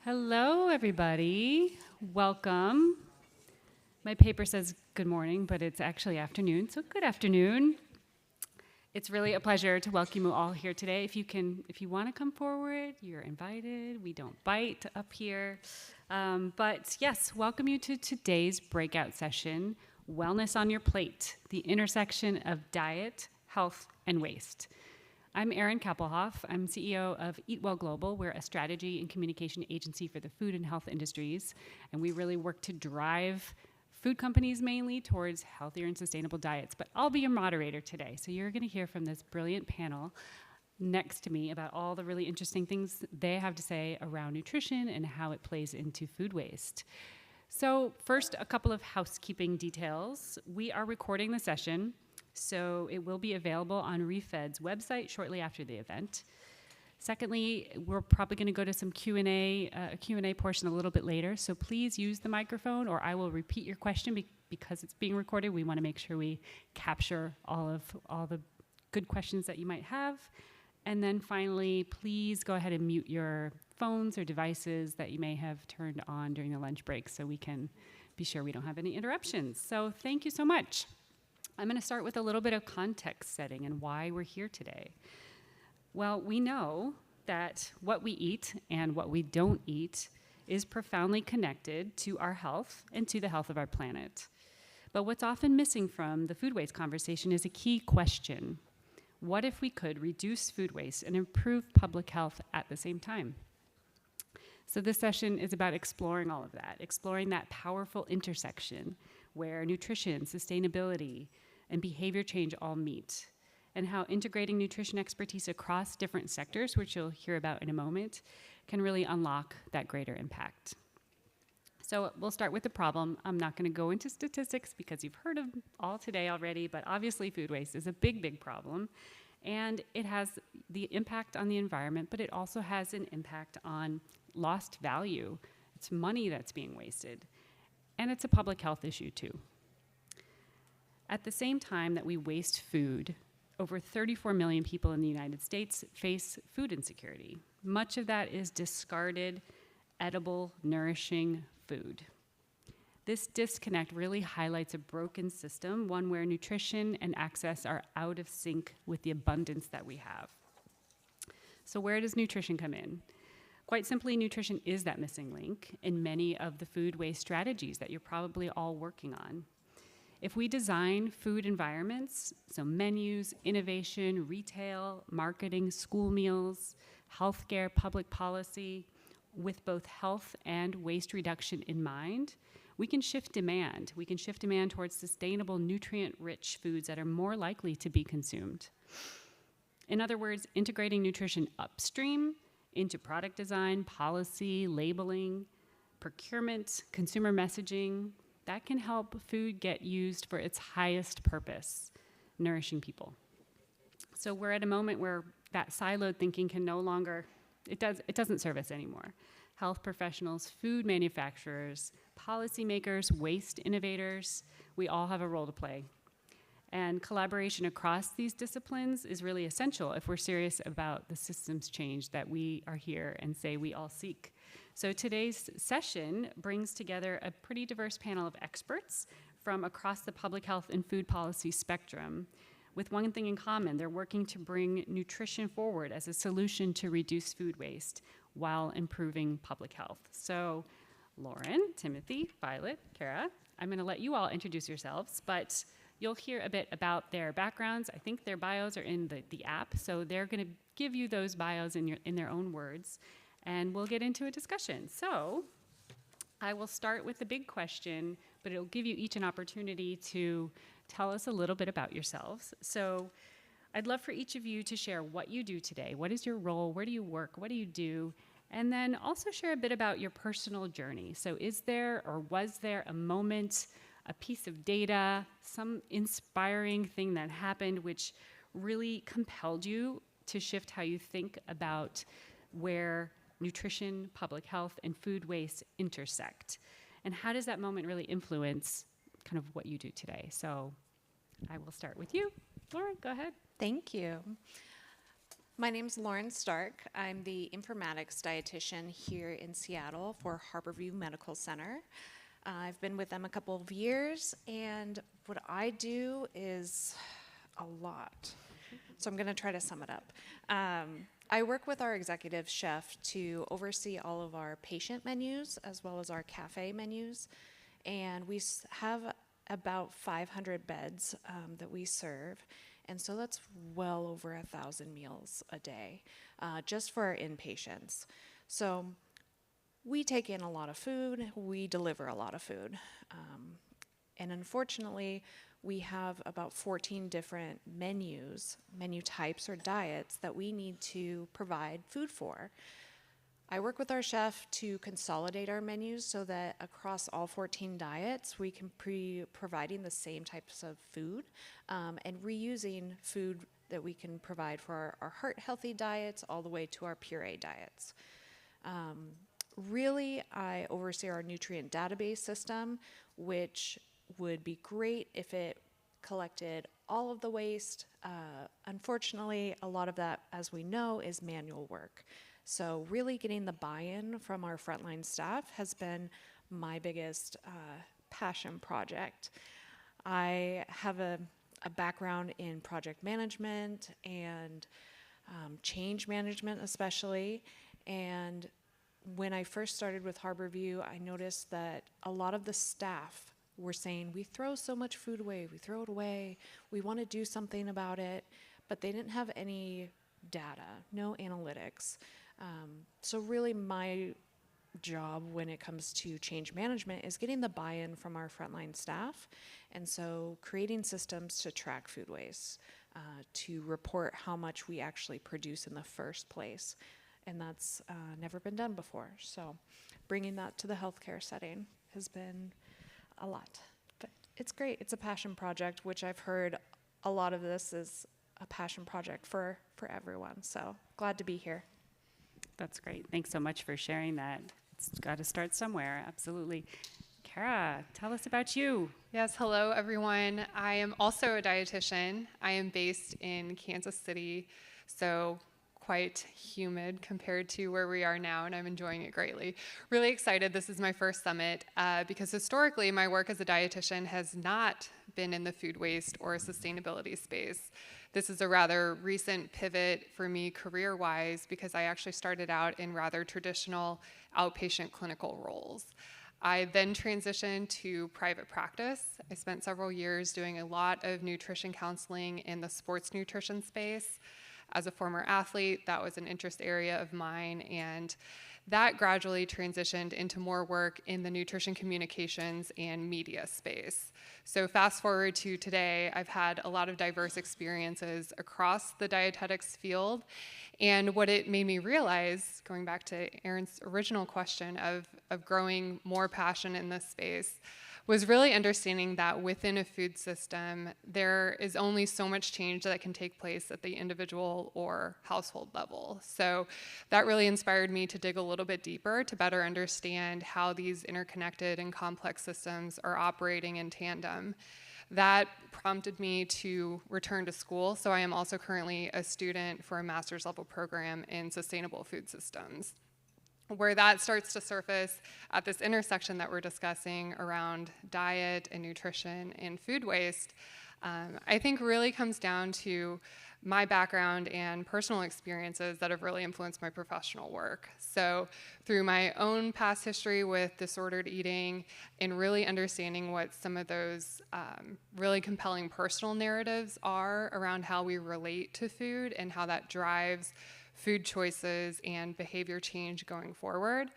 Hello, everybody. Welcome. My paper says good morning, but it's actually afternoon, so good afternoon. It's really a pleasure to welcome you all here today. If you want to come forward, you're invited. We don't bite up here. But yes, welcome you to today's breakout session, Wellness on Your Plate, the intersection of diet, health, and waste. I'm Erin Kappelhof. I'm CEO of Eat Well Global. We're a strategy and communication agency for the food and health industries, and we really work to drive food companies mainly towards healthier and sustainable diets. But I'll be your moderator today, so you're going to hear from this brilliant panel next to me about all the really interesting things they have to say around nutrition and how it plays into food waste. So first, a couple of housekeeping details. We are recording the session, so it will be available on ReFed's website shortly after the event. Secondly, we're probably going to go to some Q&A portion a little bit later, so please use the microphone or I will repeat your question because it's being recorded. We want to make sure we capture all the good questions that you might have. And then finally, please go ahead and mute your phones or devices that you may have turned on during the lunch break so we can be sure we don't have any interruptions. So thank you so much. I'm going to start with a little bit of context setting and why we're here today. Well, we know that what we eat and what we don't eat is profoundly connected to our health and to the health of our planet. But what's often missing from the food waste conversation is a key question. What if we could reduce food waste and improve public health at the same time? So this session is about exploring all of that, exploring that powerful intersection where nutrition, sustainability, and behavior change all meet, and how integrating nutrition expertise across different sectors, which you'll hear about in a moment, can really unlock that greater impact. So we'll start with the problem. I'm not going to go into statistics because you've heard of all today already, but obviously food waste is a big, big problem. And it has the impact on the environment, but it also has an impact on lost value. It's money that's being wasted. And it's a public health issue too. At the same time that we waste food, over 34 million people in the United States face food insecurity. Much of that is discarded, edible, nourishing food. This disconnect really highlights a broken system, one where nutrition and access are out of sync with the abundance that we have. So where does nutrition come in? Quite simply, nutrition is that missing link in many of the food waste strategies that you're probably all working on. If we design food environments, so menus, innovation, retail, marketing, school meals, healthcare, public policy, with both health and waste reduction in mind, we can shift demand. We can shift demand towards sustainable, nutrient-rich foods that are more likely to be consumed. In other words, integrating nutrition upstream into product design, policy, labeling, procurement, consumer messaging, that can help food get used for its highest purpose, nourishing people. So we're at a moment where that siloed thinking can no longer, it doesn't serve us anymore. Health professionals, food manufacturers, policymakers, waste innovators, we all have a role to play. And collaboration across these disciplines is really essential if we're serious about the systems change that we are here and say we all seek. So today's session brings together a pretty diverse panel of experts from across the public health and food policy spectrum with one thing in common. They're working to bring nutrition forward as a solution to reduce food waste while improving public health. So Lauren, Timothy, Violet, Cara, I'm going to let you all introduce yourselves, but you'll hear a bit about their backgrounds. I think their bios are in the app, so they're going to give you those bios in their own words, and we'll get into a discussion. So I will start with the big question, but it'll give you each an opportunity to tell us a little bit about yourselves. So I'd love for each of you to share what you do today. What is your role? Where do you work? What do you do? And then also share a bit about your personal journey. So is there or was there a moment, a piece of data, some inspiring thing that happened which really compelled you to shift how you think about where nutrition, public health, and food waste intersect? And how does that moment really influence kind of what you do today? So I will start with you. Lauren, go ahead. Thank you. My name's Lauren Stark. I'm the informatics dietitian here in Seattle for Harborview Medical Center. I've been with them a couple of years, and what I do is a lot. So I'm going to try to sum it up. I work with our executive chef to oversee all of our patient menus as well as our cafe menus, and we have about 500 beds that we serve. And so that's well over 1,000 meals a day, just for our inpatients. So we take in a lot of food, we deliver a lot of food. And unfortunately, we have about 14 different menu types or diets that we need to provide food for. I work with our chef to consolidate our menus so that across all 14 diets, we can be providing the same types of food and reusing food that we can provide for our heart-healthy diets all the way to our puree diets. Really, I oversee our nutrient database system, which would be great if it collected all of the waste. Unfortunately, a lot of that, as we know, is manual work. So really getting the buy-in from our frontline staff has been my biggest passion project. I have a background in project management and change management especially, and when I first started with Harborview, I noticed that a lot of the staff were saying, we throw so much food away, we throw it away, we want to do something about it, but they didn't have any data, no analytics. So really my job when it comes to change management is getting the buy-in from our frontline staff, and so creating systems to track food waste, to report how much we actually produce in the first place, and that's never been done before. So bringing that to the healthcare setting has been a lot, but it's great. It's a passion project, which I've heard a lot of this is a passion project for everyone, so glad to be here. That's great. Thanks so much for sharing that. It's got to start somewhere, absolutely. Cara, tell us about you. Yes, hello everyone. I am also a dietitian. I am based in Kansas City, so quite humid compared to where we are now, and I'm enjoying it greatly. Really excited. This is my first summit because historically my work as a dietitian has not been in the food waste or sustainability space. This is a rather recent pivot for me career-wise because I actually started out in rather traditional outpatient clinical roles. I then transitioned to private practice. I spent several years doing a lot of nutrition counseling in the sports nutrition space. As a former athlete, that was an interest area of mine, and that gradually transitioned into more work in the nutrition communications and media space. So fast forward to today, I've had a lot of diverse experiences across the dietetics field, and what it made me realize, going back to Erin's original question of growing more passion in this space, was really understanding that within a food system, there is only so much change that can take place at the individual or household level. So that really inspired me to dig a little bit deeper to better understand how these interconnected and complex systems are operating in tandem. That prompted me to return to school. So I am also currently a student for a master's level program in sustainable food systems, where that starts to surface at this intersection that we're discussing around diet and nutrition and food waste, I think really comes down to my background and personal experiences that have really influenced my professional work. So through my own past history with disordered eating and really understanding what some of those really compelling personal narratives are around how we relate to food and how that drives food choices and behavior change going forward.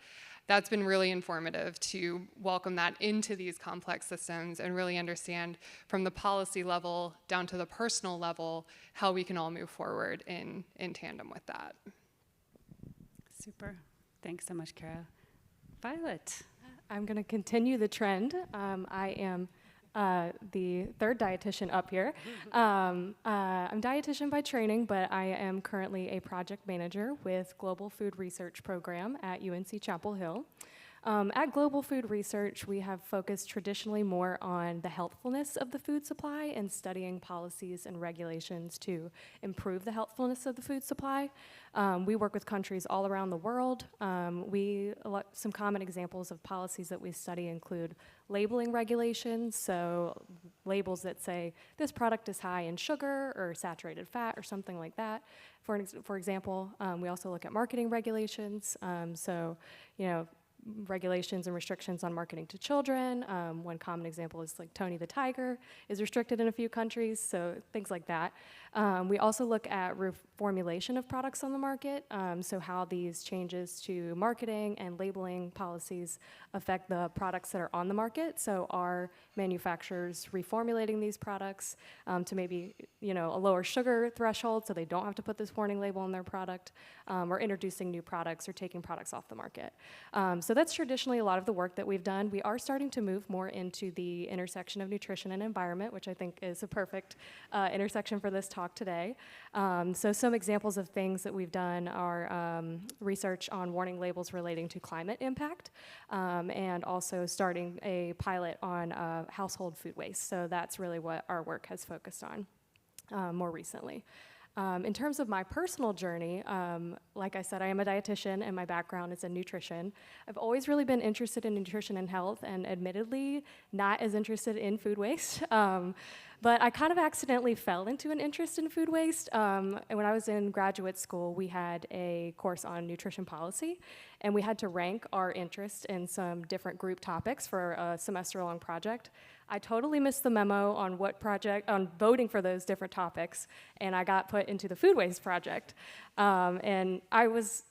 That's been really informative to welcome that into these complex systems and really understand from the policy level down to the personal level how we can all move forward in tandem with that. Super. Thanks so much, Cara. Violet. I'm going to continue the trend. I am the third dietitian up here. I'm dietitian by training, but I am currently a project manager with Global Food Research Program at UNC Chapel Hill. At Global Food Research, we have focused traditionally more on the healthfulness of the food supply and studying policies and regulations to improve the healthfulness of the food supply. We work with countries all around the world. Some common examples of policies that we study include labeling regulations, so labels that say this product is high in sugar or saturated fat or something like that. For example, we also look at marketing regulations, regulations and restrictions on marketing to children. One common example is like Tony the Tiger is restricted in a few countries, so things like that. We also look at reformulation of products on the market, so how these changes to marketing and labeling policies affect the products that are on the market. So are manufacturers reformulating these products to maybe a lower sugar threshold so they don't have to put this warning label on their product, or introducing new products or taking products off the market. So that's traditionally a lot of the work that we've done. We are starting to move more into the intersection of nutrition and environment, which I think is a perfect intersection for this talk today. So some examples of things that we've done are research on warning labels relating to climate impact, and also starting a pilot on household food waste. So that's really what our work has focused on more recently. In terms of my personal journey, like I said, I am a dietitian and my background is in nutrition. I've always really been interested in nutrition and health, and admittedly not as interested in food waste. But I kind of accidentally fell into an interest in food waste. And when I was in graduate school, we had a course on nutrition policy, and we had to rank our interest in some different group topics for a semester-long project. I totally missed the memo on voting for those different topics, and I got put into the food waste project. And I was,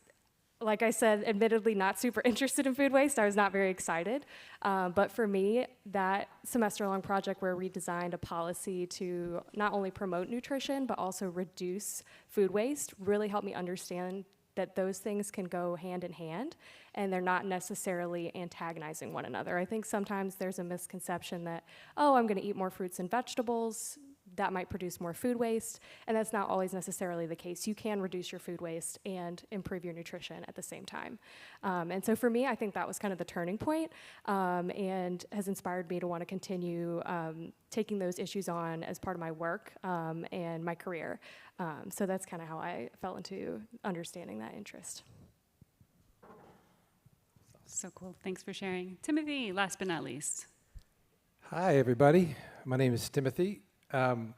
like I said, admittedly not super interested in food waste. I was not very excited. But for me, that semester-long project where we designed a policy to not only promote nutrition, but also reduce food waste really helped me understand that those things can go hand in hand, and they're not necessarily antagonizing one another. I think sometimes there's a misconception that, I'm going to eat more fruits and vegetables, that might produce more food waste, and that's not always necessarily the case. You can reduce your food waste and improve your nutrition at the same time. And so for me, I think that was kind of the turning point, and has inspired me to want to continue taking those issues on as part of my work and my career. So that's kind of how I fell into understanding that interest. So cool. Thanks for sharing. Timothy, last but not least. Hi, everybody. My name is Timothy. I'm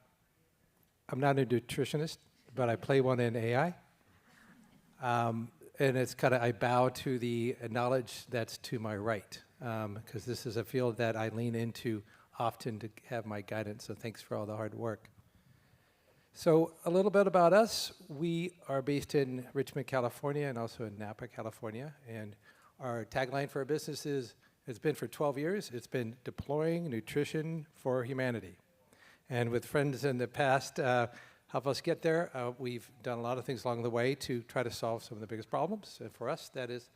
not a nutritionist, but I play one in AI. And it's kind of, I bow to the knowledge that's to my right, because this is a field that I lean into often to have my guidance, so thanks for all the hard work. So a little bit about us. We are based in Richmond, California, and also in Napa, California, and our tagline for our business is, it's been for 12 years, it's been deploying nutrition for humanity. And with friends in the past help us get there, we've done a lot of things along the way to try to solve some of the biggest problems. And for us, that is,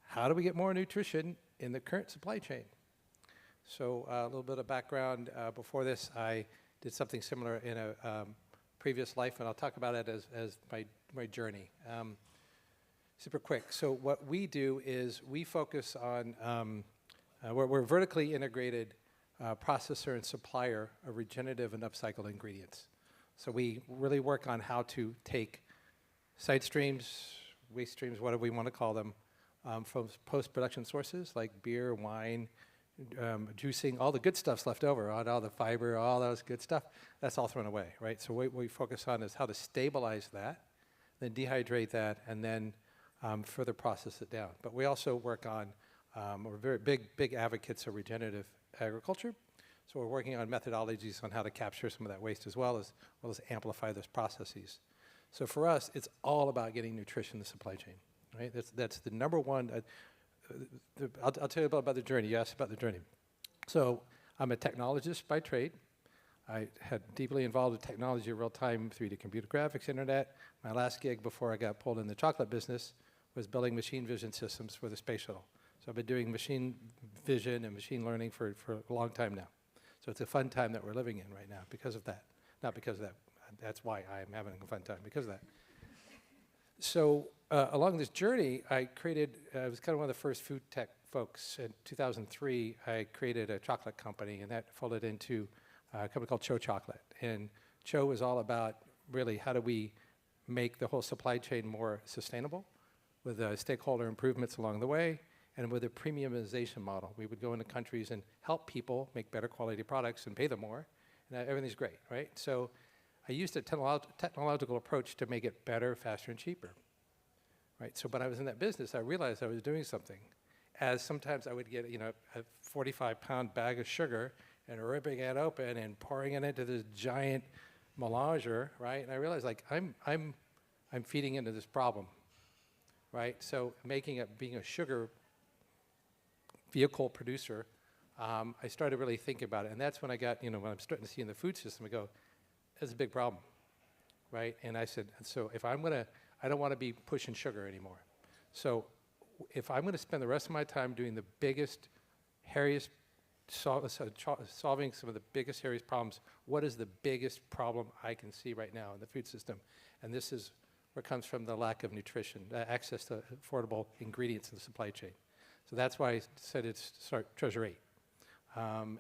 how do we get more nutrition in the current supply chain? So a little bit of background. Before this, I did something similar in a previous life, and I'll talk about it as my journey. Super quick. So what we do is we focus on, we're vertically integrated processor and supplier of regenerative and upcycled ingredients. So we really work on how to take side streams, waste streams, whatever we want to call them, from post-production sources like beer, wine, juicing, all the good stuff's left over, all the fiber, all those good stuff, that's all thrown away, right? So what we focus on is how to stabilize that, then dehydrate that, and then further process it down. But we also work on, we're very big advocates of regenerative agriculture. So we're working on methodologies on how to capture some of that waste as well as amplify those processes. So for us, it's all about getting nutrition in the supply chain, right? That's the number one. I'll tell you about the journey. You asked about the journey. So I'm a technologist by trade. I had deeply involved with technology, real-time 3D computer graphics, internet. My last gig before I got pulled in the chocolate business was building machine vision systems for the space shuttle. So I've been doing machine vision and machine learning for a long time now. So it's a fun time that we're living in right now because of that. Not because of that. That's why I'm having a fun time, because of that. So along this journey, I was kind of one of the first food tech folks. In 2003, I created a chocolate company, and that folded into a company called Cho Chocolate. And Cho was all about really how do we make the whole supply chain more sustainable with stakeholder improvements along the way, and with a premiumization model. We would go into countries and help people make better quality products and pay them more, and everything's great, right? So I used a technological approach to make it better, faster, and cheaper, right? So when I was in that business, I realized I was doing something. As sometimes I would get, a 45-pound bag of sugar and ripping it open and pouring it into this giant melanger, right? And I realized, like, I'm feeding into this problem, right? So being a sugar vehicle producer, I started really thinking about it. And that's when I got, when I'm starting to see in the food system, I go, that's a big problem, right? And I said, so if I don't want to be pushing sugar anymore. So if I'm going to spend the rest of my time doing the biggest, hairiest, solving some of the biggest, hairiest problems, what is the biggest problem I can see right now in the food system? And this is where it comes from, the lack of nutrition, access to affordable ingredients in the supply chain. So that's why I said it's Treasure 8.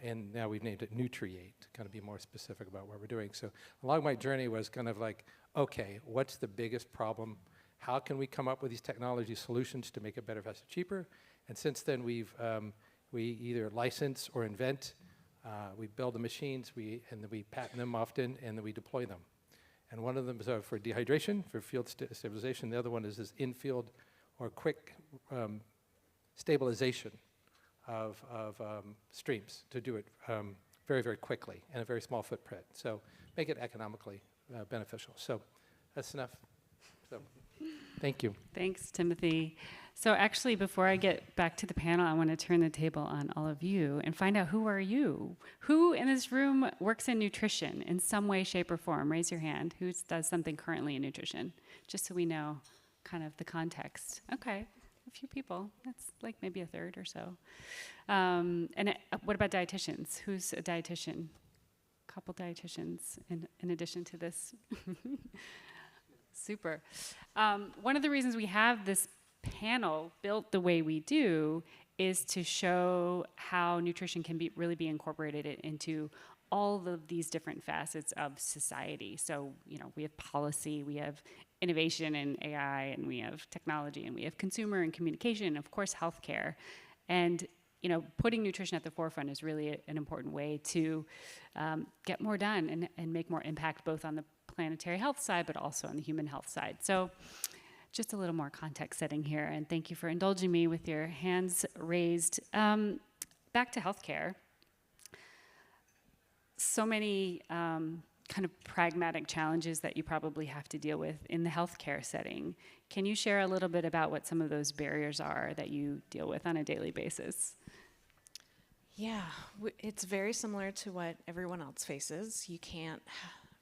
And now we've named it Nutri-8 to kind of be more specific about what we're doing. So along my journey was kind of like, okay, what's the biggest problem? How can we come up with these technology solutions to make it better, faster, cheaper? And since then, we either license or invent. We build the machines, and then we patent them often, and then we deploy them. And one of them is for dehydration, for field stabilization. The other one is this in-field or quick stabilization of streams to do it very, very quickly in a very small footprint. So make it economically beneficial. So that's enough. So thank you. Thanks, Timothy. So actually, before I get back to the panel, I want to turn the table on all of you and find out, who are you? Who in this room works in nutrition in some way, shape, or form? Raise your hand. Who does something currently in nutrition? Just so we know kind of the context. Okay, a few people. That's like maybe a third or so. What about dietitians? Who's a dietitian? Couple dietitians in addition to this. Super. One of the reasons we have this panel built the way we do is to show how nutrition can really be incorporated into all of these different facets of society. So, we have policy, we have innovation and AI, and we have technology, and we have consumer and communication, and of course, healthcare. And putting nutrition at the forefront is really an important way to get more done and make more impact, both on the planetary health side, but also on the human health side. So just a little more context setting here, and thank you for indulging me with your hands raised. Back to healthcare. So many kind of pragmatic challenges that you probably have to deal with in the healthcare setting. Can you share a little bit about what some of those barriers are that you deal with on a daily basis? Yeah, it's very similar to what everyone else faces. You can't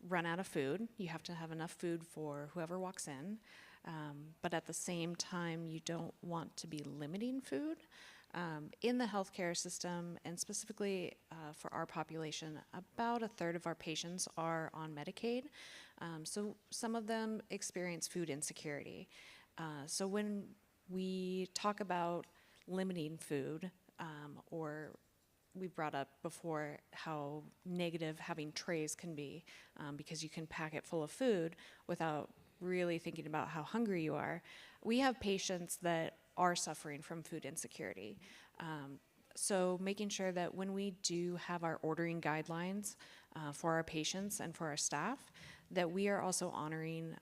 run out of food. You have to have enough food for whoever walks in. But at the same time, you don't want to be limiting food. In the healthcare system, and specifically for our population, about a third of our patients are on Medicaid. So some of them experience food insecurity. So when we talk about limiting food, or we brought up before how negative having trays can be, because you can pack it full of food without really thinking about how hungry you are. We have patients that are suffering from food insecurity. So making sure that when we do have our ordering guidelines for our patients and for our staff, that we are also honoring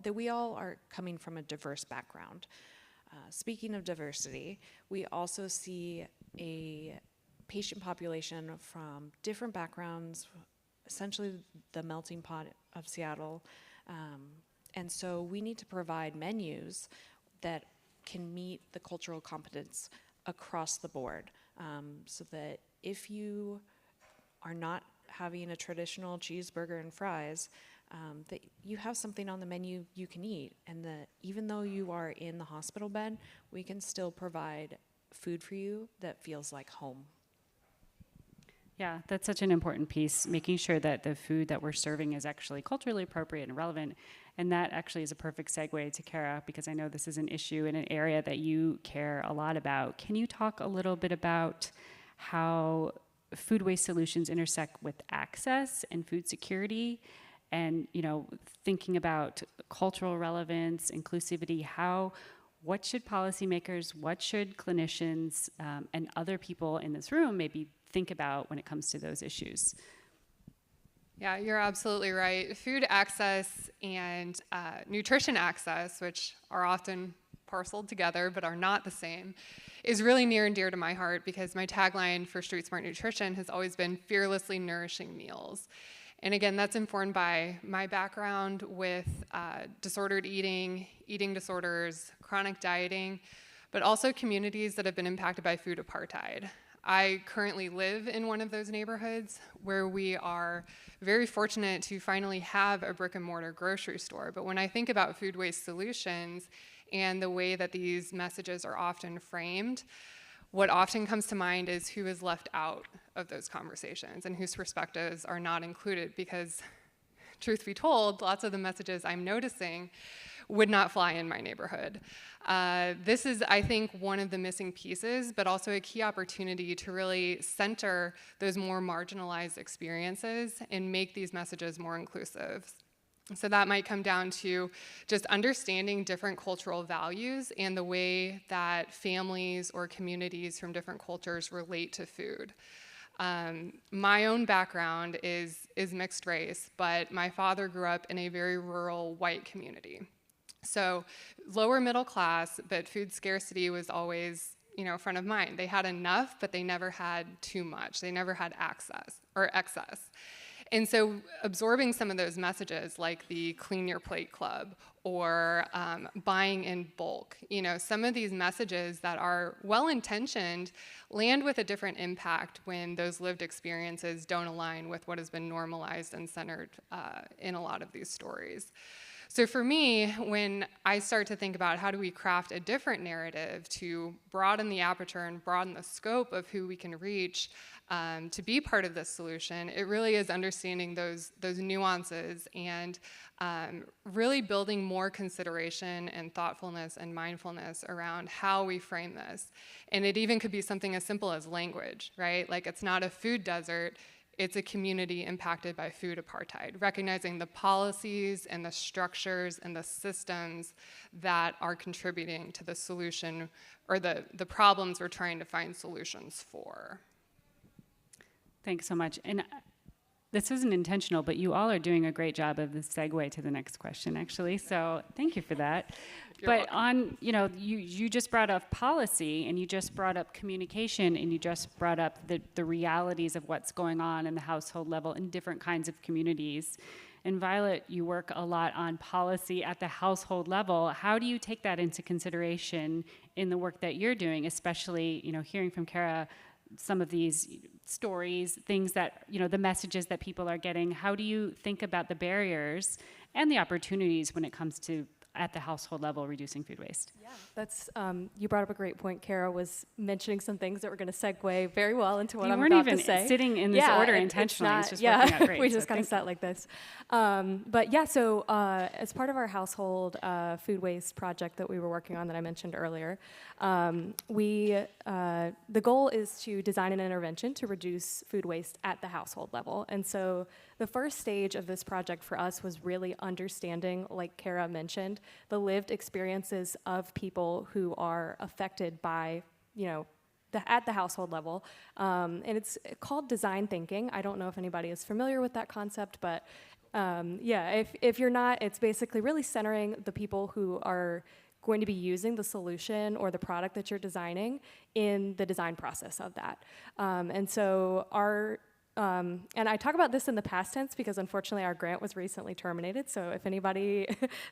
that we all are coming from a diverse background. Speaking of diversity, we also see a patient population from different backgrounds, essentially the melting pot of Seattle. And so we need to provide menus that can meet the cultural competence across the board, so that if you are not having a traditional cheeseburger and fries, that you have something on the menu you can eat, and that even though you are in the hospital bed, we can still provide food for you that feels like home. Yeah, that's such an important piece, making sure that the food that we're serving is actually culturally appropriate and relevant And that actually is a perfect segue to Cara, because I know this is an issue in an area that you care a lot about. Can you talk a little bit about how food waste solutions intersect with access and food security, and thinking about cultural relevance, inclusivity? What should policymakers, what should clinicians, and other people in this room maybe think about when it comes to those issues? Yeah, you're absolutely right. Food access and nutrition access, which are often parceled together but are not the same, is really near and dear to my heart, because my tagline for Street Smart Nutrition has always been fearlessly nourishing meals. And again, that's informed by my background with disordered eating, eating disorders, chronic dieting, but also communities that have been impacted by food apartheid. I currently live in one of those neighborhoods where we are very fortunate to finally have a brick and mortar grocery store. But when I think about food waste solutions and the way that these messages are often framed, what often comes to mind is who is left out of those conversations and whose perspectives are not included, because truth be told, lots of the messages I'm noticing would not fly in my neighborhood. This is, I think, one of the missing pieces, but also a key opportunity to really center those more marginalized experiences and make these messages more inclusive. So that might come down to just understanding different cultural values and the way that families or communities from different cultures relate to food. My own background is mixed race, but my father grew up in a very rural white community. So lower middle class, but food scarcity was always, front of mind. They had enough, but they never had too much. They never had access or excess. And so absorbing some of those messages, like the Clean Your Plate Club or buying in bulk, some of these messages that are well-intentioned land with a different impact when those lived experiences don't align with what has been normalized and centered in a lot of these stories. So for me, when I start to think about how do we craft a different narrative to broaden the aperture and broaden the scope of who we can reach to be part of this solution, it really is understanding those nuances and really building more consideration and thoughtfulness and mindfulness around how we frame this. And it even could be something as simple as language, right? Like, it's not a food desert. It's a community impacted by food apartheid, recognizing the policies and the structures and the systems that are contributing to the solution or the problems we're trying to find solutions for. Thanks so much. And this isn't intentional, but you all are doing a great job of the segue to the next question, actually. So thank you for that. You're But welcome. you just brought up policy, and you just brought up communication, and you just brought up the realities of what's going on in the household level in different kinds of communities. And Violet, you work a lot on policy at the household level. How do you take that into consideration in the work that you're doing, especially, hearing from Cara some of these stories, things that, the messages that people are getting? How do you think about the barriers and the opportunities when it comes to, at the household level, reducing food waste? Yeah, that's you brought up a great point. Cara was mentioning some things that were going to segue very well into what I'm about to say. You weren't even sitting in this order intentionally. It's just working out great. We just kind of sat like this. But yeah, so as part of our household food waste project that we were working on that I mentioned earlier, the goal is to design an intervention to reduce food waste at the household level. And so the first stage of this project for us was really understanding, like Cara mentioned, the lived experiences of people who are affected by, at the household level. And it's called design thinking. I don't know if anybody is familiar with that concept, but if you're not, it's basically really centering the people who are going to be using the solution or the product that you're designing in the design process of that. And so and I talk about this in the past tense because unfortunately our grant was recently terminated. So if anybody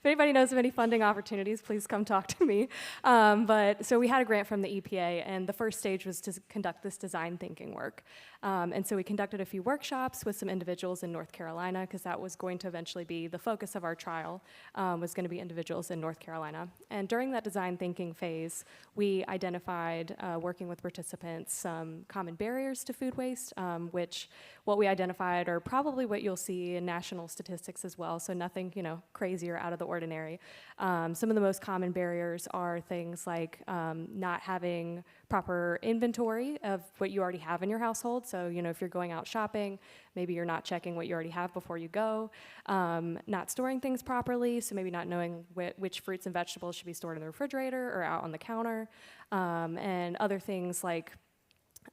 knows of any funding opportunities, please come talk to me. But so we had a grant from the EPA, and the first stage was to conduct this design thinking work. And so we conducted a few workshops with some individuals in North Carolina, because that was going to eventually be the focus of our trial, was going to be individuals in North Carolina. And during that design thinking phase, we identified, working with participants, some common barriers to food waste, which what we identified are probably what you'll see in national statistics as well, so nothing, crazy or out of the ordinary. Some of the most common barriers are things like not having proper inventory of what you already have in your household. So, if you're going out shopping, maybe you're not checking what you already have before you go. Not storing things properly, so maybe not knowing which fruits and vegetables should be stored in the refrigerator or out on the counter. And other things like,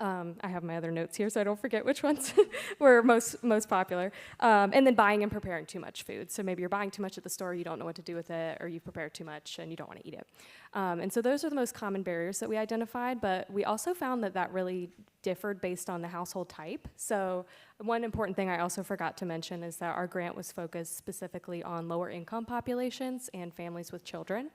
I have my other notes here so I don't forget which ones were most popular. And then buying and preparing too much food. So maybe you're buying too much at the store, you don't know what to do with it, or you've prepared too much and you don't want to eat it. And so those are the most common barriers that we identified, but we also found that really differed based on the household type. So one important thing I also forgot to mention is that our grant was focused specifically on lower income populations and families with children.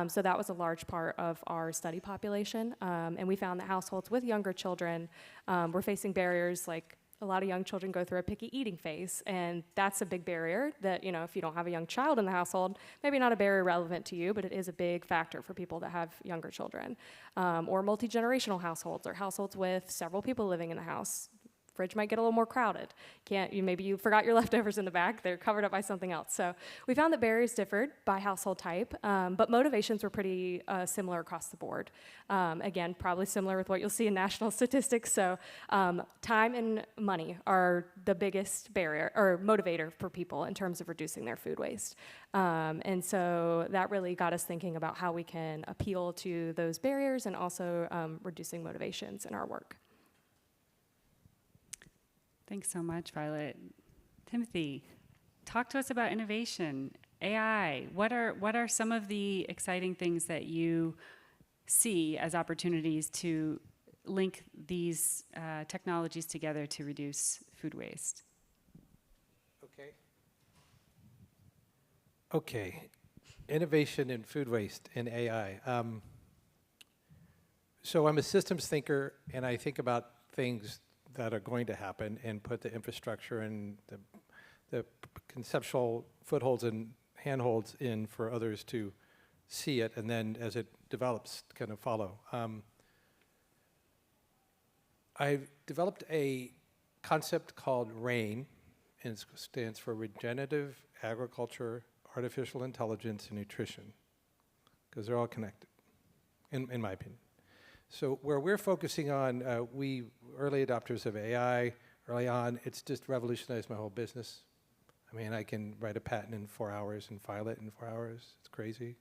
So that was a large part of our study population. And we found that households with younger children were facing barriers like a lot of young children go through a picky eating phase, and that's a big barrier that, if you don't have a young child in the household, maybe not a barrier relevant to you, but it is a big factor for people that have younger children. Or multi-generational households, or households with several people living in the house. Fridge might get a little more crowded. Maybe you forgot your leftovers in the back, they're covered up by something else. So we found that barriers differed by household type, but motivations were pretty similar across the board. Again, probably similar with what you'll see in national statistics. So time and money are the biggest barrier or motivator for people in terms of reducing their food waste. And so that really got us thinking about how we can appeal to those barriers and also reducing motivations in our work. Thanks so much, Violet. Timothy, talk to us about innovation, AI. What are some of the exciting things that you see as opportunities to link these technologies together to reduce food waste? Okay. Innovation in food waste and AI. So I'm a systems thinker, and I think about things that are going to happen and put the infrastructure and the conceptual footholds and handholds in for others to see it, and then as it develops, kind of follow. I've developed a concept called RAIN, and it stands for Regenerative Agriculture, Artificial Intelligence, and Nutrition, because they're all connected, in my opinion. So where we're focusing on, we early adopters of AI, early on, it's just revolutionized my whole business. I mean, I can write a patent in 4 hours and file it in 4 hours. It's crazy.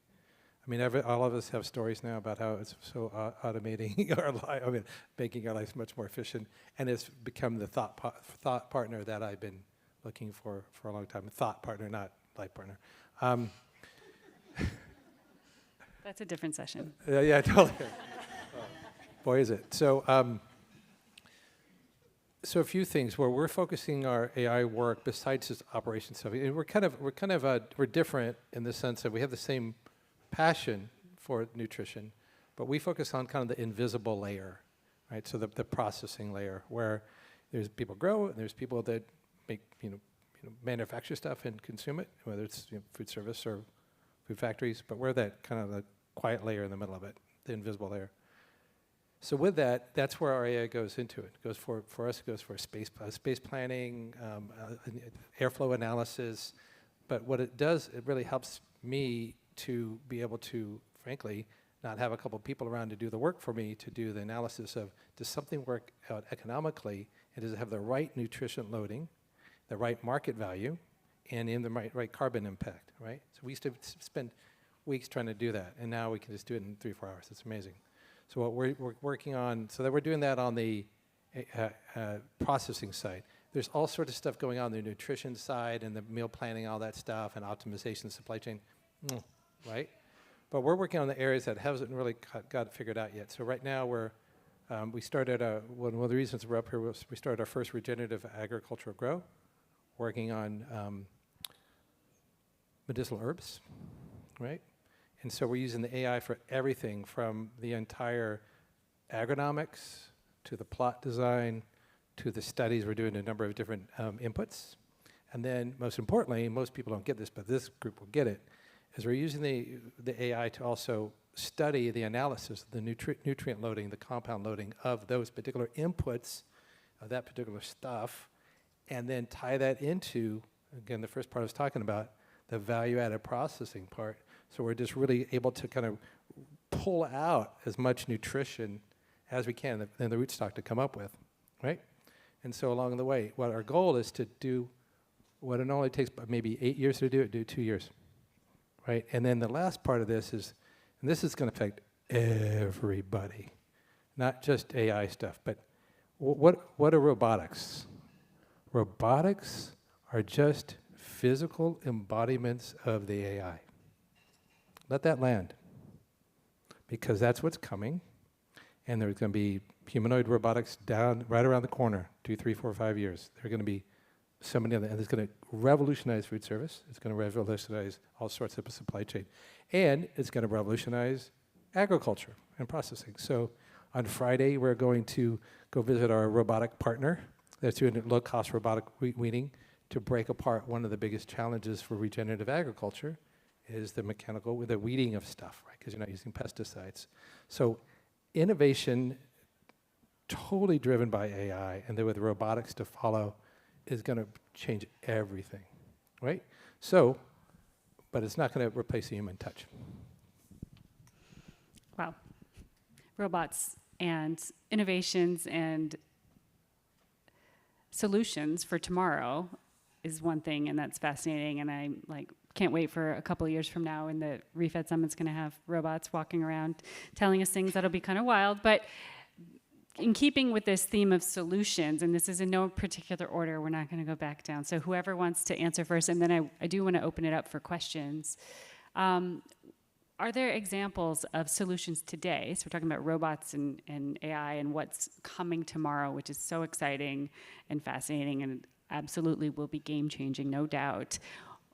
I mean, all of us have stories now about how it's so automating our life, making our lives much more efficient, and it's become the thought partner that I've been looking for a long time. Thought partner, not life partner. That's a different session. Yeah, totally. Boy, is it. So a few things where we're focusing our AI work besides just operations stuff. And we're different in the sense that we have the same passion for nutrition, but we focus on kind of the invisible layer, right? So the processing layer, where there's people grow and there's people that make manufacture stuff and consume it, whether it's food service or food factories. But we're that kind of the quiet layer in the middle of it, the invisible layer. So with that, that's where our AI goes into it. It goes for us, it goes for space planning, airflow analysis. But what it does, it really helps me to be able to, frankly, not have a couple people around to do the work for me, to do the analysis of, does something work out economically, and does it have the right nutrient loading, the right market value, and in the right carbon impact, right? So we used to spend weeks trying to do that, and now we can just do it in 3-4 hours. It's amazing. So what we're working on, so that we're doing that on the processing side. There's all sorts of stuff going on the nutrition side and the meal planning, all that stuff, and optimization, supply chain, right? But we're working on the areas that hasn't really got it figured out yet. So right now we started, one of the reasons we're up here was we started our first regenerative agricultural grow, working on medicinal herbs, right? And so we're using the AI for everything from the entire agronomics to the plot design to the studies. We're doing a number of different inputs. And then, most importantly, most people don't get this, but this group will get it, is we're using the AI to also study the analysis of the nutrient loading, the compound loading of those particular inputs of that particular stuff, and then tie that into, again, the first part I was talking about, the value-added processing part. So we're just really able to kind of pull out as much nutrition as we can in the rootstock to come up with, right? And so along the way, what our goal is to do what it only takes maybe 8 years to do 2 years, right? And then the last part of this is, and this is going to affect everybody, not just AI stuff, but what are robotics? Robotics are just physical embodiments of the AI. Let that land, because that's what's coming, and there's going to be humanoid robotics right around the corner, 2, 3, 4, 5 years. They're going to be so many of them, and it's going to revolutionize food service. It's going to revolutionize all sorts of supply chain, and it's going to revolutionize agriculture and processing. So on Friday, we're going to go visit our robotic partner that's doing low-cost robotic weeding to break apart one of the biggest challenges for regenerative agriculture is the weeding of stuff, right? Because you're not using pesticides. So innovation, totally driven by AI, and then with robotics to follow, is going to change everything, right? So, but it's not going to replace the human touch. Wow. Robots and innovations and solutions for tomorrow is one thing, and that's fascinating, and I can't wait for a couple of years from now when the Refed Summit's going to have robots walking around telling us things that'll be kind of wild. But in keeping with this theme of solutions, and this is in no particular order, we're not going to go back down. So whoever wants to answer first, and then I do want to open it up for questions. Are there examples of solutions today? So we're talking about robots and AI and what's coming tomorrow, which is so exciting and fascinating and absolutely will be game-changing, no doubt.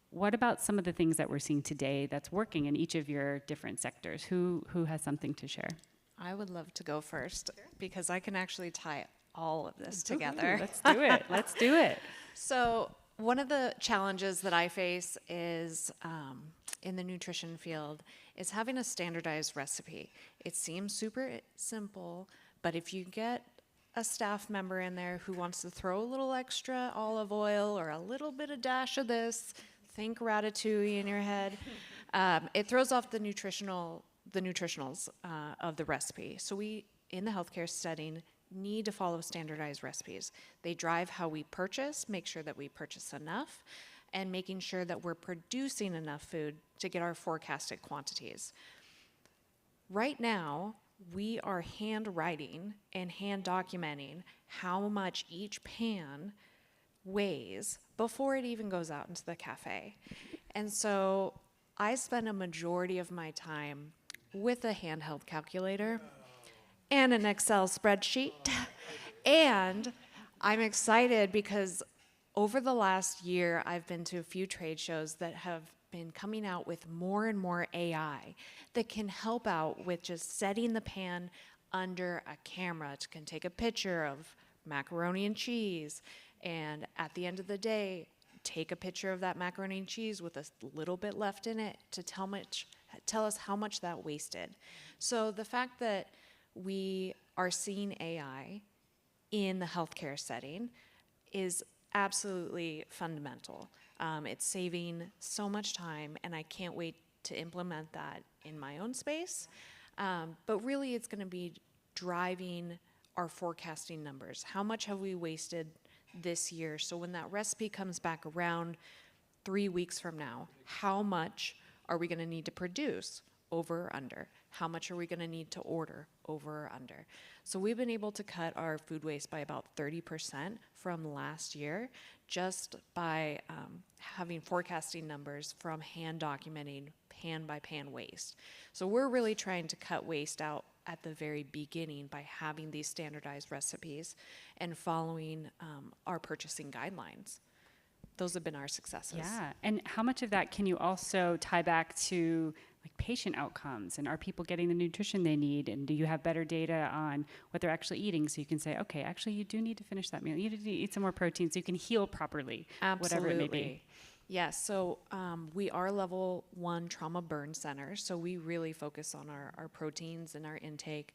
What about some of the things that we're seeing today that's working in each of your different sectors? Who has something to share? I would love to go first because I can actually tie all of this together. Let's do it. Let's do it. So one of the challenges that I face is in the nutrition field is having a standardized recipe. It seems super simple, but if you get a staff member in there who wants to throw a little extra olive oil or a little bit of dash of this, think ratatouille in your head, it throws off the nutritionals of the recipe. So we, in the healthcare setting, need to follow standardized recipes. They drive how we purchase, make sure that we purchase enough, and making sure that we're producing enough food to get our forecasted quantities. Right now, we are hand writing and hand documenting how much each pan weighs before it even goes out into the cafe. And so I spend a majority of my time with a handheld calculator and an Excel spreadsheet. And I'm excited because over the last year, I've been to a few trade shows that have been coming out with more and more AI that can help out with just setting the pan under a camera. It can take a picture of macaroni and cheese, and at the end of the day, take a picture of that macaroni and cheese with a little bit left in it to tell us how much that wasted. So the fact that we are seeing AI in the healthcare setting is absolutely fundamental. It's saving so much time, and I can't wait to implement that in my own space. But really, it's going to be driving our forecasting numbers. How much have we wasted this year? So when that recipe comes back around 3 weeks from now, how much are we going to need to produce, over or under? How much are we going to need to order, over or under? So we've been able to cut our food waste by about 30% from last year just by having forecasting numbers from hand documenting pan by pan waste. So we're really trying to cut waste out at the very beginning by having these standardized recipes and following our purchasing guidelines. Those have been our successes. Yeah, and how much of that can you also tie back to like patient outcomes, and are people getting the nutrition they need, and do you have better data on what they're actually eating, so you can say, okay, actually you do need to finish that meal, you need to eat some more protein so you can heal properly, whatever it may be. Yes, so we are level 1 trauma burn center, so we really focus on our proteins and our intake.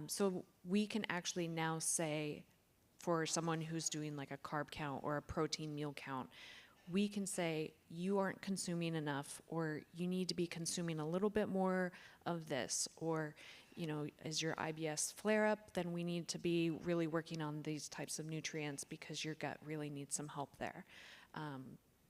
So we can actually now say, for someone who's doing like a carb count or a protein meal count, we can say you aren't consuming enough, or you need to be consuming a little bit more of this, or as your IBS flare up, then we need to be really working on these types of nutrients because your gut really needs some help there.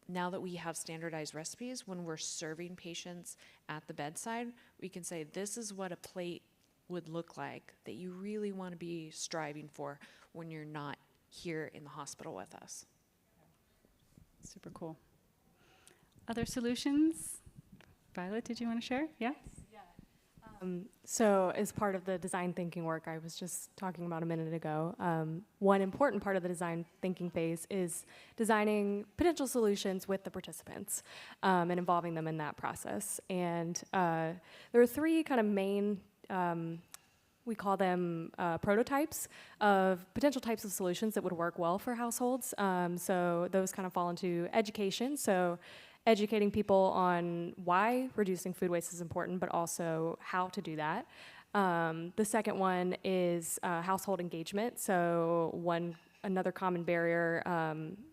Now that we have standardized recipes, when we're serving patients at the bedside, we can say, this is what a plate would look like that you really want to be striving for when you're not here in the hospital with us. Super cool. Other solutions? Violet, did you want to share? Yeah? So as part of the design thinking work I was just talking about a minute ago, one important part of the design thinking phase is designing potential solutions with the participants and involving them in that process. And there are 3 kind of main, we call them prototypes of potential types of solutions that would work well for households. So those kind of fall into education. So educating people on why reducing food waste is important, but also how to do that. The second one is household engagement. So another common barrier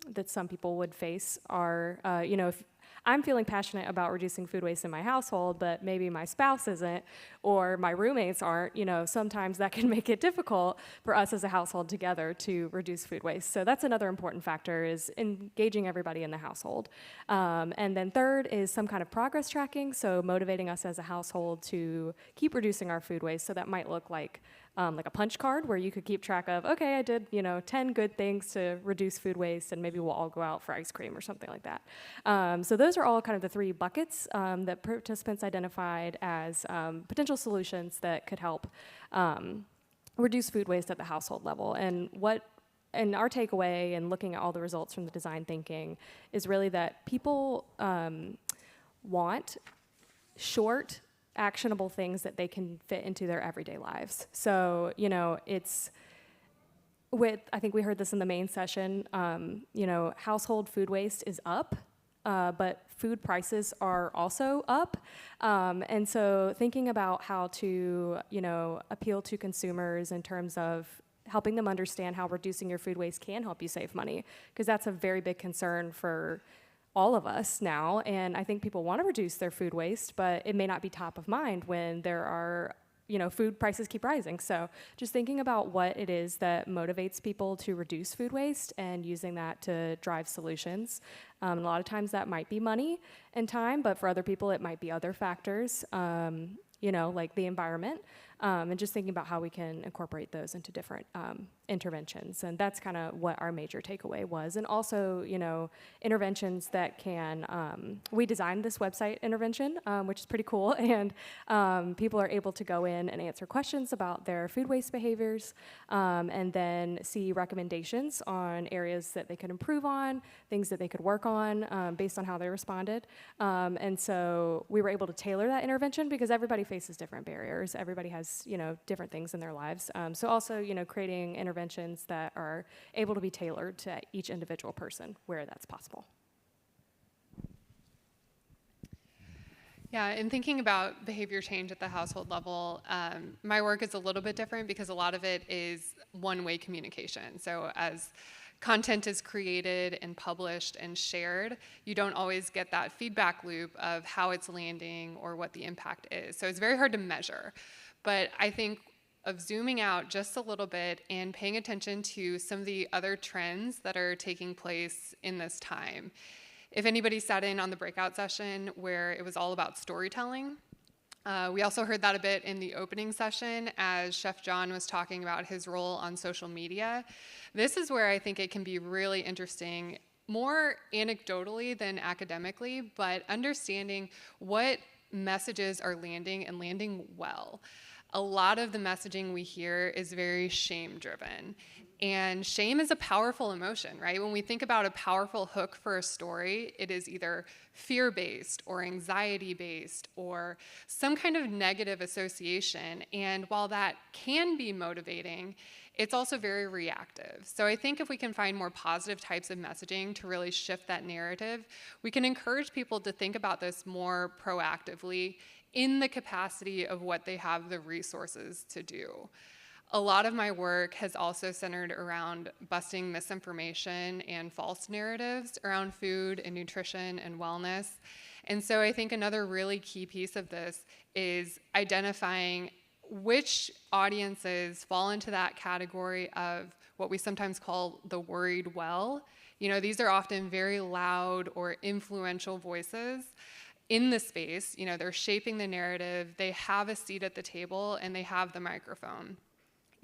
that some people would face are, if I'm feeling passionate about reducing food waste in my household, but maybe my spouse isn't, or my roommates aren't, sometimes that can make it difficult for us as a household together to reduce food waste. So that's another important factor, is engaging everybody in the household. And then third is some kind of progress tracking, so motivating us as a household to keep reducing our food waste. So that might look like a punch card where you could keep track of, okay, I did 10 good things to reduce food waste, and maybe we'll all go out for ice cream or something like that. So those are all kind of the 3 buckets that participants identified as potential solutions that could help reduce food waste at the household level. And our takeaway in looking at all the results from the design thinking is really that people want short, actionable things that they can fit into their everyday lives. So, I think we heard this in the main session, household food waste is up, but food prices are also up. And so thinking about how to, appeal to consumers in terms of helping them understand how reducing your food waste can help you save money, because that's a very big concern for all of us now, and I think people want to reduce their food waste, but it may not be top of mind when there are, food prices keep rising. So just thinking about what it is that motivates people to reduce food waste and using that to drive solutions. A lot of times that might be money and time, but for other people it might be other factors, like the environment, and just thinking about how we can incorporate those into different interventions. And that's kind of what our major takeaway was. And also, interventions that can, we designed this website intervention, which is pretty cool. And people are able to go in and answer questions about their food waste behaviors, and then see recommendations on areas that they could improve on, things that they could work on based on how they responded. And so we were able to tailor that intervention because everybody faces different barriers. Everybody has, different things in their lives. So also, creating interventions that are able to be tailored to each individual person where that's possible. Yeah, and thinking about behavior change at the household level, my work is a little bit different because a lot of it is one-way communication. So as content is created and published and shared, you don't always get that feedback loop of how it's landing or what the impact is. So it's very hard to measure. But I think of zooming out just a little bit and paying attention to some of the other trends that are taking place in this time. If anybody sat in on the breakout session where it was all about storytelling, we also heard that a bit in the opening session as Chef John was talking about his role on social media. This is where I think it can be really interesting, more anecdotally than academically, but understanding what messages are landing and landing well. a lot of the messaging we hear is very shame-driven. And shame is a powerful emotion, right? When we think about a powerful hook for a story, it is either fear-based or anxiety-based or some kind of negative association. And while that can be motivating, it's also very reactive. So I think if we can find more positive types of messaging to really shift that narrative, we can encourage people to think about this more proactively in the capacity of what they have the resources to do. A lot of my work has also centered around busting misinformation and false narratives around food and nutrition and wellness. And so I think another really key piece of this is identifying which audiences fall into that category of what we sometimes call the worried well. You know, these are often very loud or influential voices in the space. You know, they're shaping the narrative, they have a seat at the table, and they have the microphone.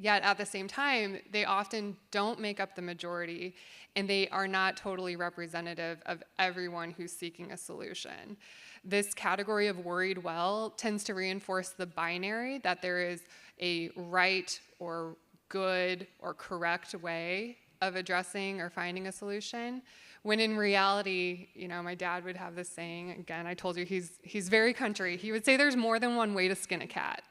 Yet at the same time, they often don't make up the majority, and they are not totally representative of everyone who's seeking a solution. This category of worried well tends to reinforce the binary that there is a right or good or correct way of addressing or finding a solution, when in reality, you know, my dad would have this saying, again, I told you he's very country, he would say there's more than one way to skin a cat.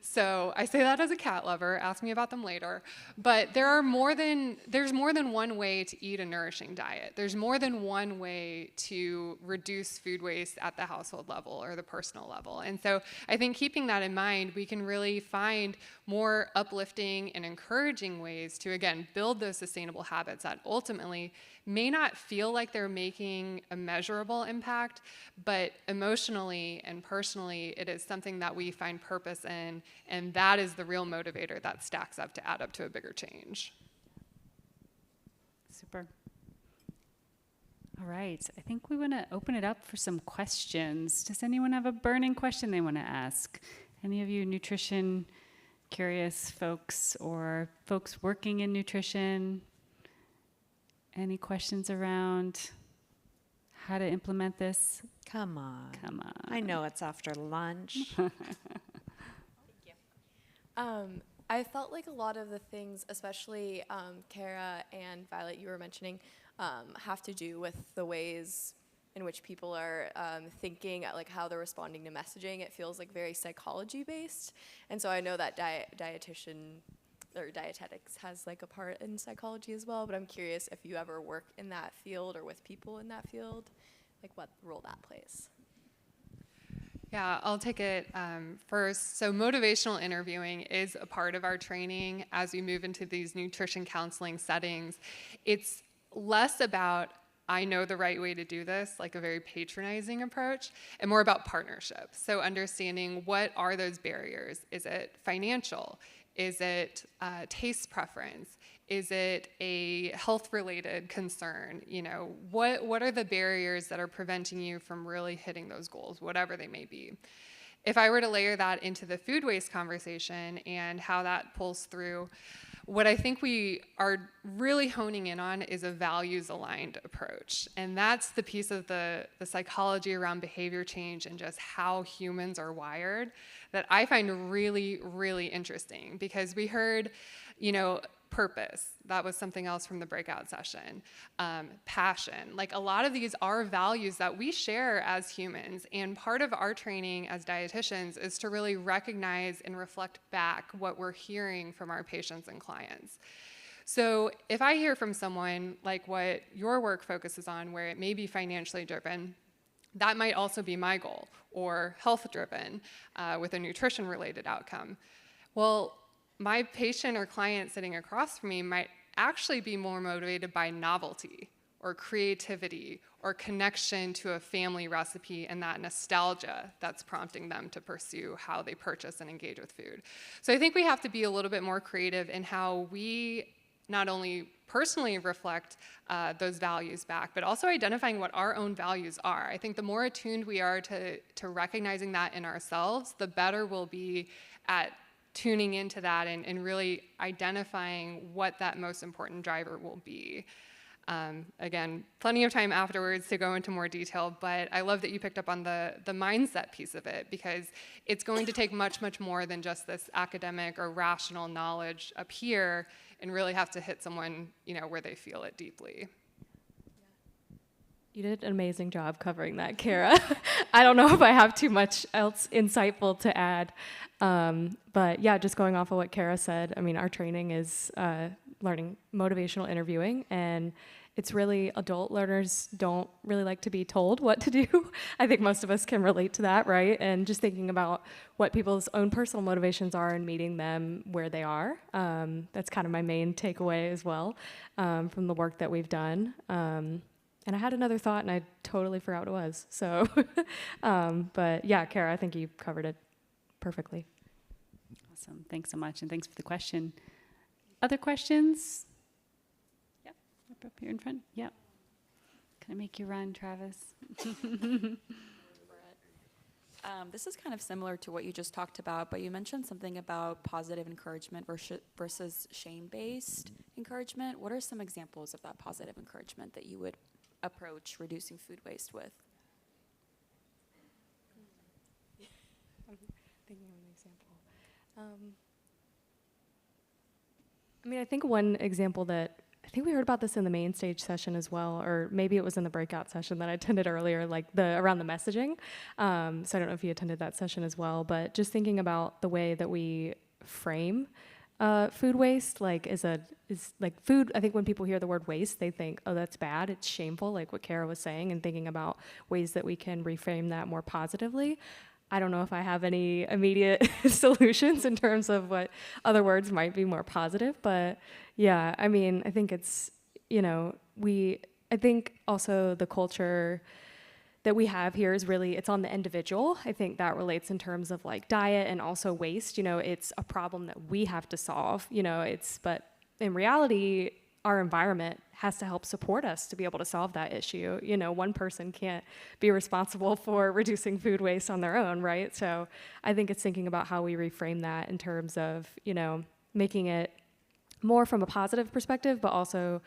So I say that as a cat lover, ask me about them later, but there's more than one way to eat a nourishing diet. There's more than one way to reduce food waste at the household level or the personal level. And so I think keeping that in mind, we can really find more uplifting and encouraging ways to, again, build those sustainable habits that ultimately may not feel like they're making a measurable impact, but emotionally and personally, it is something that we find purpose in, and that is the real motivator that stacks up to add up to a bigger change. Super. All right, I think we want to open it up for some questions. Does anyone have a burning question they want to ask? Any of you nutrition curious folks or folks working in nutrition? Any questions around how to implement this? Come on. Come on. I know it's after lunch. I felt like a lot of the things, especially Cara and Violet, you were mentioning, have to do with the ways in which people are thinking, like how they're responding to messaging. It feels like very psychology based, and so I know that dietitian or dietetics has like a part in psychology as well. But I'm curious if you ever work in that field or with people in that field, like what role that plays. Yeah, I'll take it first. So motivational interviewing is a part of our training as we move into these nutrition counseling settings. It's less about, I know the right way to do this, like a very patronizing approach, and more about partnership. So understanding what are those barriers. Is it financial? Is it taste preference? Is it a health-related concern? You know, what are the barriers that are preventing you from really hitting those goals, whatever they may be? If I were to layer that into the food waste conversation and how that pulls through, what I think we are really honing in on is a values-aligned approach. And that's the piece of the psychology around behavior change and just how humans are wired that I find really, really interesting. Because we heard, you know, purpose. That was something else from the breakout session. Passion. Like a lot of these are values that we share as humans. And part of our training as dietitians is to really recognize and reflect back what we're hearing from our patients and clients. So if I hear from someone like what your work focuses on, where it may be financially driven, that might also be my goal, or health driven with a nutrition related outcome. Well, my patient or client sitting across from me might actually be more motivated by novelty or creativity or connection to a family recipe and that nostalgia that's prompting them to pursue how they purchase and engage with food. So I think we have to be a little bit more creative in how we not only personally reflect those values back, but also identifying what our own values are. I think the more attuned we are to recognizing that in ourselves, the better we'll be at tuning into that and really identifying what that most important driver will be. Again, plenty of time afterwards to go into more detail, but I love that you picked up on the mindset piece of it, because it's going to take much, much more than just this academic or rational knowledge up here, and really have to hit someone, where they feel it deeply. You did an amazing job covering that, Cara. I don't know if I have too much else insightful to add. But yeah, just going off of what Cara said, I mean, our training is learning motivational interviewing, and it's really, adult learners don't really like to be told what to do. I think most of us can relate to that, right? And just thinking about what people's own personal motivations are and meeting them where they are. That's kind of my main takeaway as well from the work that we've done. And I had another thought, and I totally forgot what it was. So, but yeah, Cara, I think you covered it perfectly. Awesome. Thanks so much, and thanks for the question. Other questions? Yep, up here in front. Yep. Can I make you run, Travis? This is kind of similar to what you just talked about, but you mentioned something about positive encouragement versus shame-based encouragement. What are some examples of that positive encouragement that you would approach reducing food waste with? I'm thinking of an example. I mean, I think one example that, I think we heard about this in the main stage session as well, or maybe it was in the breakout session that I attended earlier, like around the messaging. So I don't know if you attended that session as well, but just thinking about the way that we frame food waste, like is like food. I think when people hear the word waste, they think, oh, that's bad, it's shameful, like what Cara was saying, and thinking about ways that we can reframe that more positively. I don't know if I have any immediate solutions in terms of what other words might be more positive, but yeah, I mean, I think it's, I think also the culture that we have here is really, it's on the individual. I think that relates in terms of like diet and also waste. It's a problem that we have to solve, but in reality, our environment has to help support us to be able to solve that issue. One person can't be responsible for reducing food waste on their own, right? So I think it's thinking about how we reframe that in terms of, making it more from a positive perspective, but also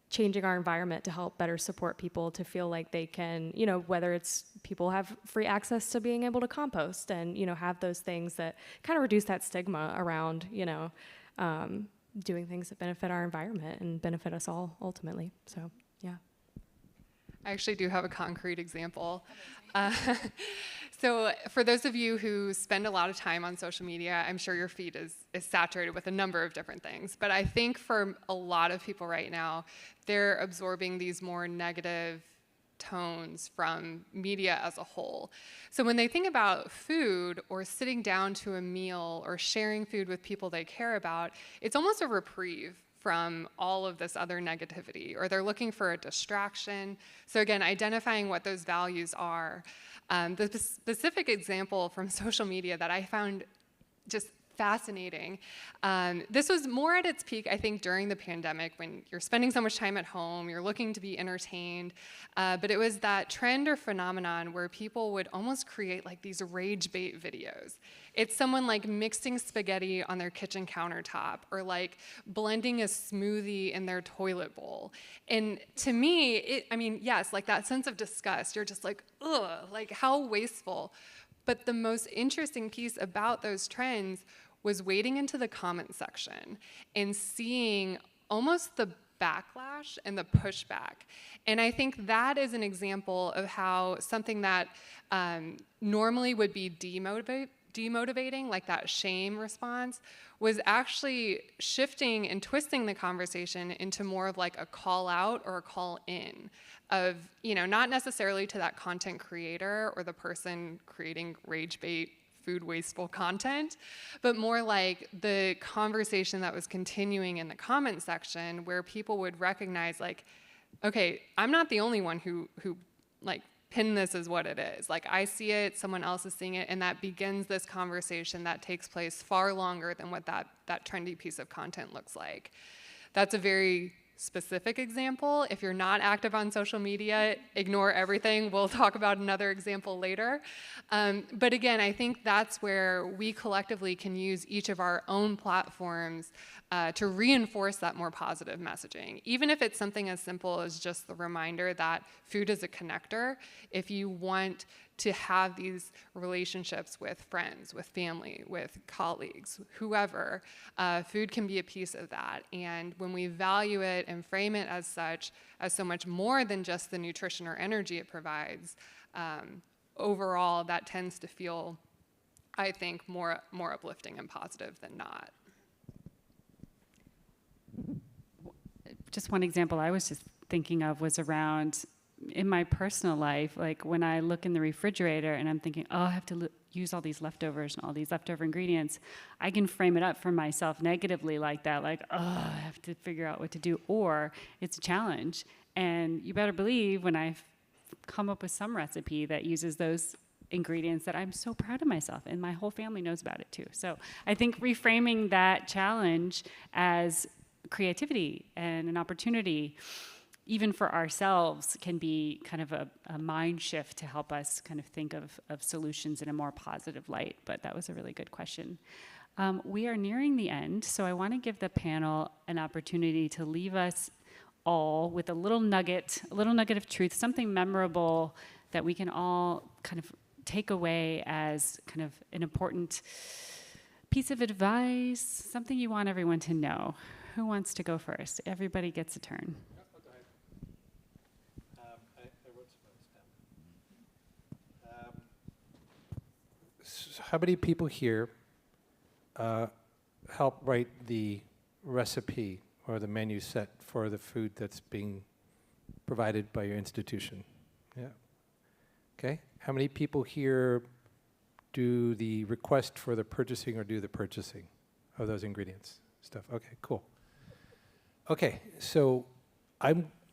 changing our environment to help better support people to feel like they can, whether it's people have free access to being able to compost and, have those things that kind of reduce that stigma around, doing things that benefit our environment and benefit us all ultimately. So, yeah. I actually do have a concrete example. So for those of you who spend a lot of time on social media, I'm sure your feed is saturated with a number of different things. But I think for a lot of people right now, they're absorbing these more negative tones from media as a whole. So when they think about food or sitting down to a meal or sharing food with people they care about, it's almost a reprieve from all of this other negativity, or they're looking for a distraction. So again, identifying what those values are. The specific example from social media that I found just fascinating. This was more at its peak, I think, during the pandemic when you're spending so much time at home, you're looking to be entertained. But it was that trend or phenomenon where people would almost create like these rage bait videos. It's someone like mixing spaghetti on their kitchen countertop or like blending a smoothie in their toilet bowl. And to me, yes, like that sense of disgust, you're just like, ugh, like how wasteful. But the most interesting piece about those trends was wading into the comment section and seeing almost the backlash and the pushback. And I think that is an example of how something that normally would be demotivating, like that shame response, was actually shifting and twisting the conversation into more of like a call out or a call in of, not necessarily to that content creator or the person creating rage bait food wasteful content, but more like the conversation that was continuing in the comment section where people would recognize like, okay, I'm not the only one who like pin this as what it is. Like I see it, someone else is seeing it, and that begins this conversation that takes place far longer than what that trendy piece of content looks like. That's a very specific example. If you're not active on social media, ignore everything. We'll talk about another example later. But again, I think that's where we collectively can use each of our own platforms to reinforce that more positive messaging. Even if it's something as simple as just the reminder that food is a connector. If you want to have these relationships with friends, with family, with colleagues, whoever, food can be a piece of that. And when we value it and frame it as such, as so much more than just the nutrition or energy it provides, overall that tends to feel, I think, more uplifting and positive than not. Just one example I was just thinking of was around in my personal life, like when I look in the refrigerator and I'm thinking, oh, I have to use all these leftovers and all these leftover ingredients, I can frame it up for myself negatively like that, like, oh, I have to figure out what to do, or it's a challenge. And you better believe when I've come up with some recipe that uses those ingredients that I'm so proud of myself, and my whole family knows about it too. So I think reframing that challenge as creativity and an opportunity, even for ourselves, can be kind of a mind shift to help us kind of think of solutions in a more positive light. But that was a really good question. We are nearing the end, so I want to give the panel an opportunity to leave us all with a little nugget of truth, something memorable that we can all kind of take away as kind of an important piece of advice, something you want everyone to know. Who wants to go first? Everybody gets a turn. How many people here help write the recipe or the menu set for the food that's being provided by your institution? Yeah. Okay. How many people here do the request for the purchasing or do the purchasing of those ingredients stuff? Okay, cool. Okay, so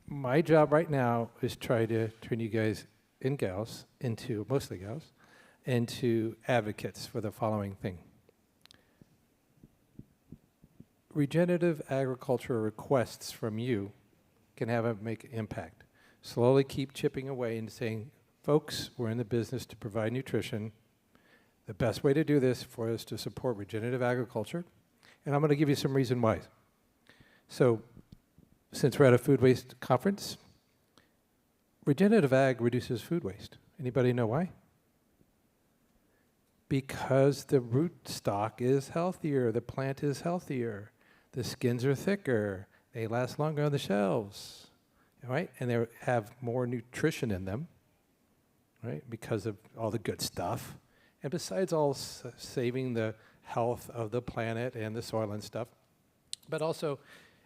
my job right now is try to turn you guys and gals into, mostly gals, into advocates for the following thing. Regenerative agriculture requests from you can make an impact. Slowly keep chipping away and saying, folks, we're in the business to provide nutrition. The best way to do this for us to support regenerative agriculture, and I'm going to give you some reason why. So, since we're at a food waste conference, regenerative ag reduces food waste. Anybody know why? Because the root stock is healthier, the plant is healthier, the skins are thicker, they last longer on the shelves, right? And they have more nutrition in them, right? Because of all the good stuff. And besides all saving the health of the planet and the soil and stuff, but also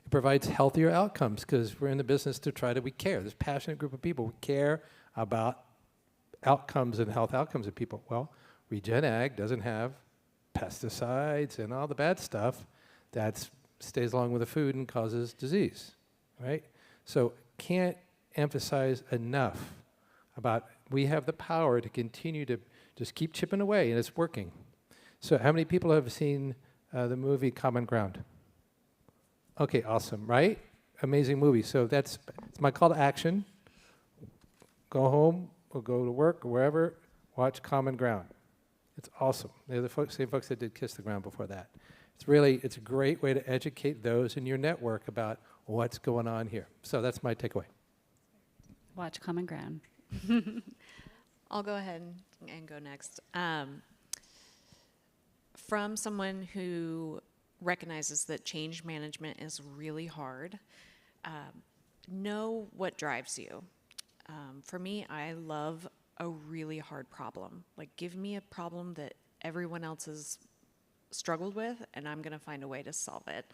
it provides healthier outcomes because we're in the business we care. This passionate group of people, we care about outcomes and health outcomes of people. Well, Regen Ag doesn't have pesticides and all the bad stuff that stays along with the food and causes disease, right? So can't emphasize enough about we have the power to continue to just keep chipping away, and it's working. So how many people have seen the movie Common Ground? Okay, awesome, right? Amazing movie. So it's my call to action. Go home or go to work or wherever, watch Common Ground. It's awesome. They're the same folks that did Kiss the Ground before that. It's a great way to educate those in your network about what's going on here. So that's my takeaway. Watch Common Ground. I'll go ahead and go next. From someone who recognizes that change management is really hard, know what drives you. For me, I love a really hard problem. Like, give me a problem that everyone else has struggled with, and I'm going to find a way to solve it.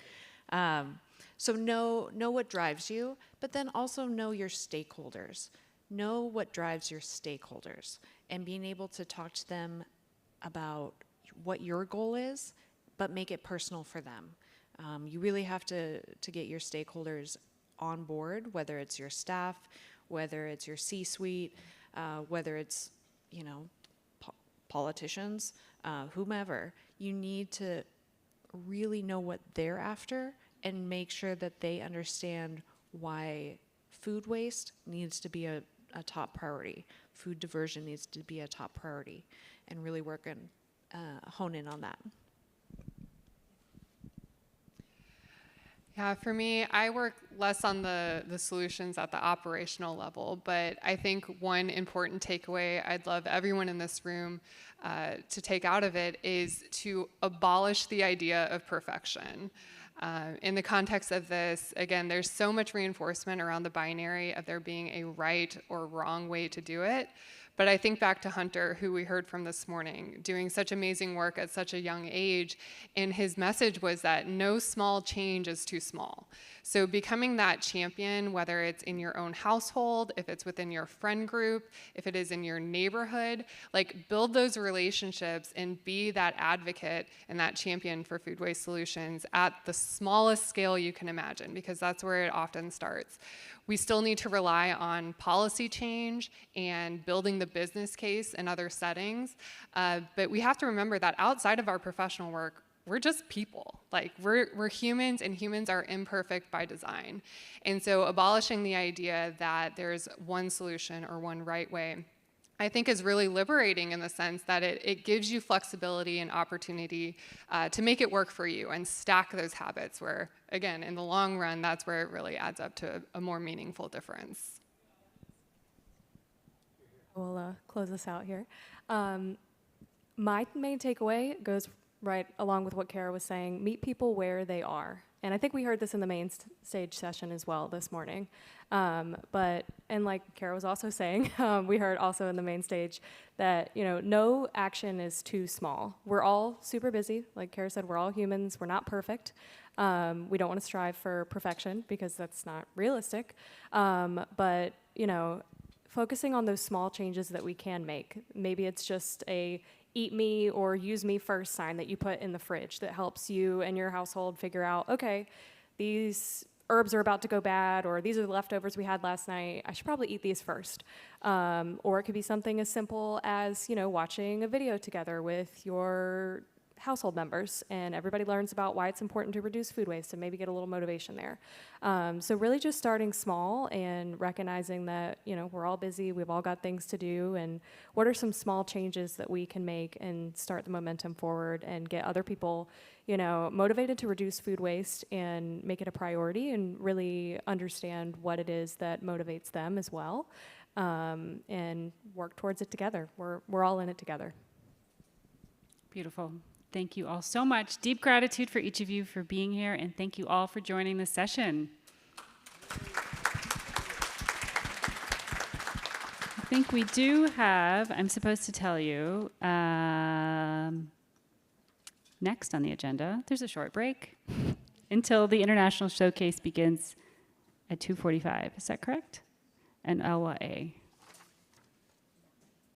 So know what drives you, but then also know your stakeholders. Know what drives your stakeholders, and being able to talk to them about what your goal is, but make it personal for them. You really have to get your stakeholders on board, whether it's your staff, whether it's your C-suite, whether it's, politicians, whomever. You need to really know what they're after and make sure that they understand why food waste needs to be a top priority. Food diversion needs to be a top priority, and really work and hone in on that. Yeah, for me, I work less on the solutions at the operational level, but I think one important takeaway I'd love everyone in this room to take out of it is to abolish the idea of perfection. In the context of this, again, there's so much reinforcement around the binary of there being a right or wrong way to do it. But I think back to Hunter, who we heard from this morning, doing such amazing work at such a young age, and his message was that no small change is too small. So becoming that champion, whether it's in your own household, if it's within your friend group, if it is in your neighborhood, like build those relationships and be that advocate and that champion for food waste solutions at the smallest scale you can imagine, because that's where it often starts. We still need to rely on policy change and building the business case in other settings, but we have to remember that outside of our professional work, we're just people. Like we're humans, and humans are imperfect by design. And so abolishing the idea that there's one solution or one right way, I think is really liberating in the sense that it gives you flexibility and opportunity to make it work for you and stack those habits where, again, in the long run, that's where it really adds up to a more meaningful difference. We'll close this out here. My main takeaway goes right along with what Cara was saying. Meet people where they are. And I think we heard this in the main stage session as well this morning. And like Cara was also saying, we heard also in the main stage that, no action is too small. We're all super busy. Like Cara said, we're all humans. We're not perfect. We don't want to strive for perfection because that's not realistic. But focusing on those small changes that we can make. Maybe it's just a eat me or use me first sign that you put in the fridge that helps you and your household figure out, okay, these herbs are about to go bad, or these are the leftovers we had last night. I should probably eat these first. Or it could be something as simple as, watching a video together with your household members, and everybody learns about why it's important to reduce food waste and maybe get a little motivation there. So really just starting small and recognizing that, we're all busy, we've all got things to do, and what are some small changes that we can make and start the momentum forward and get other people, motivated to reduce food waste and make it a priority and really understand what it is that motivates them as well, and work towards it together. We're all in it together. Beautiful. Thank you all so much. Deep gratitude for each of you for being here, and thank you all for joining this session. I think we do have, I'm supposed to tell you, next on the agenda, there's a short break until the International Showcase begins at 2:45. Is that correct? And LYA.